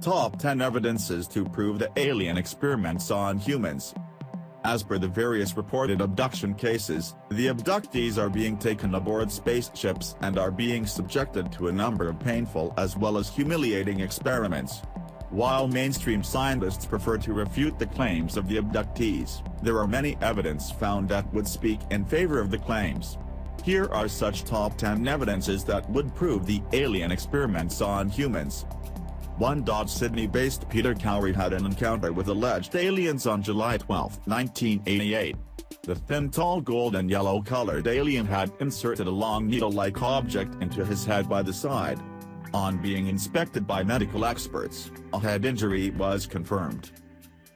top 10 evidences to prove the alien experiments on humans. As per the various reported abduction cases, the abductees are being taken aboard spaceships and are being subjected to a number of painful as well as humiliating experiments. While mainstream scientists prefer to refute the claims of the abductees, there are many evidence found that would speak in favor of the claims. Here are such top 10 evidences that would prove the alien experiments on humans. 1. Sydney-based Peter Cowrie had an encounter with alleged aliens on July 12, 1988. The thin, tall, gold and yellow-colored alien had inserted a long needle-like object into his head by the side. On being inspected by medical experts, a head injury was confirmed.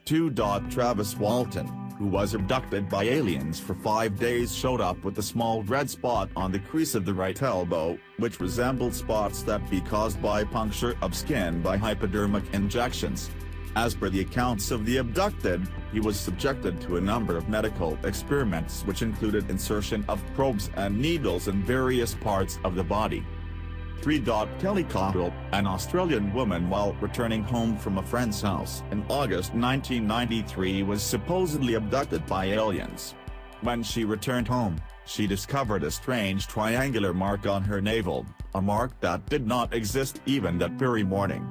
2. Travis Walton, who was abducted by aliens for 5 days, showed up with a small red spot on the crease of the right elbow, which resembled spots that be caused by puncture of skin by hypodermic injections. As per the accounts of the abducted, he was subjected to a number of medical experiments which included insertion of probes and needles in various parts of the body. 3. Kelly Cottrell, an Australian woman while returning home from a friend's house in August 1993, was supposedly abducted by aliens. When she returned home, she discovered a strange triangular mark on her navel, a mark that did not exist even that very morning.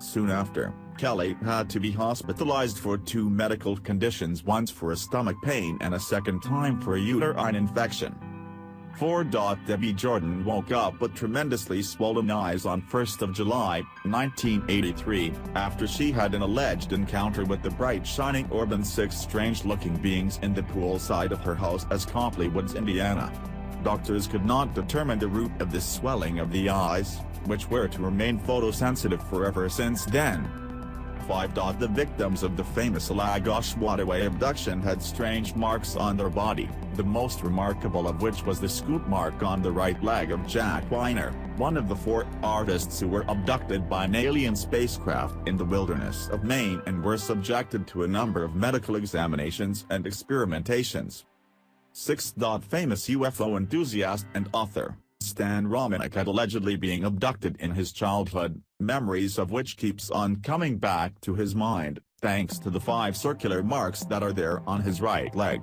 Soon after, Kelly had to be hospitalized for 2 medical conditions, once for a stomach pain and a second time for a uterine infection. 4. Debbie Jordan woke up with tremendously swollen eyes on 1st of July, 1983, after she had an alleged encounter with the bright shining orb and 6 strange-looking beings in the pool side of her house at Copley Woods, Indiana. Doctors could not determine the root of this swelling of the eyes, which were to remain photosensitive forever since then. 5. The victims of the famous Lagos waterway abduction had strange marks on their body, the most remarkable of which was the scoop mark on the right leg of Jack Weiner, one of the 4 artists who were abducted by an alien spacecraft in the wilderness of Maine and were subjected to a number of medical examinations and experimentations. 6. Famous UFO enthusiast and author Stan Romanek had allegedly being abducted in his childhood, memories of which keeps on coming back to his mind, thanks to the 5 circular marks that are there on his right leg.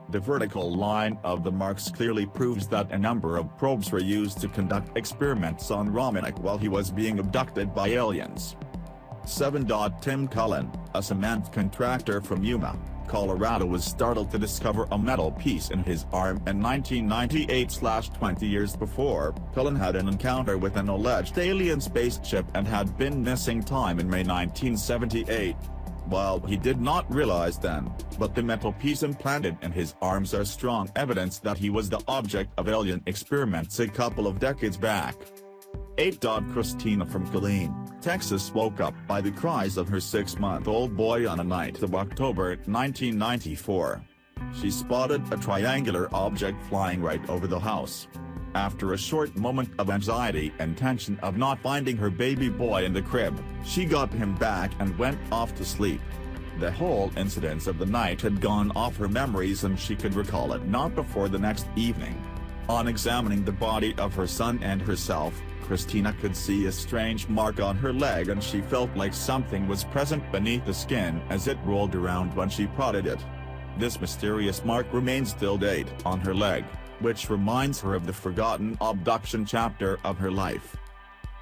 The vertical line of the marks clearly proves that a number of probes were used to conduct experiments on Romanek while he was being abducted by aliens. 7. Tim Cullen, a cement contractor from Yuma, Colorado, was startled to discover a metal piece in his arm in 1998/20 years before. Cullen had an encounter with an alleged alien spaceship and had been missing time in May 1978. While he did not realize then, but the metal piece implanted in his arms are strong evidence that he was the object of alien experiments a couple of decades back. 8. Christina from Killeen, Texas woke up by the cries of her 6-month-old boy on a night of October 1994. She spotted a triangular object flying right over the house. After a short moment of anxiety and tension of not finding her baby boy in the crib, she got him back and went off to sleep. The whole incidents of the night had gone off her memories and she could recall it not before the next evening. On examining the body of her son and herself, Christina could see a strange mark on her leg and she felt like something was present beneath the skin as it rolled around when she prodded it. This mysterious mark remains till date on her leg, which reminds her of the forgotten abduction chapter of her life.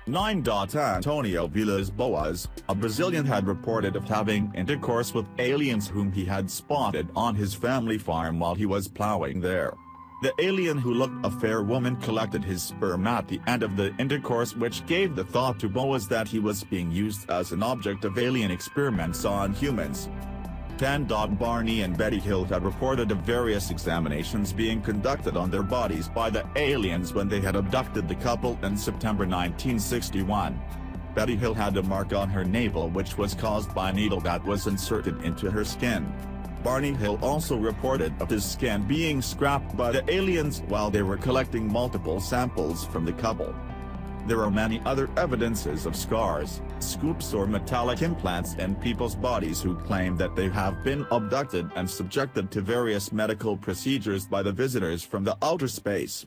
9. Antonio Vilas Boas, a Brazilian, had reported of having intercourse with aliens whom he had spotted on his family farm while he was plowing there. The alien, who looked a fair woman, collected his sperm at the end of the intercourse, which gave the thought to Boas that he was being used as an object of alien experiments on humans. 10. Barney and Betty Hill had reported of various examinations being conducted on their bodies by the aliens when they had abducted the couple in September 1961. Betty Hill had a mark on her navel which was caused by a needle that was inserted into her skin. Barney Hill also reported of his skin being scrapped by the aliens while they were collecting multiple samples from the couple. There are many other evidences of scars, scoops or metallic implants in people's bodies who claim that they have been abducted and subjected to various medical procedures by the visitors from the outer space.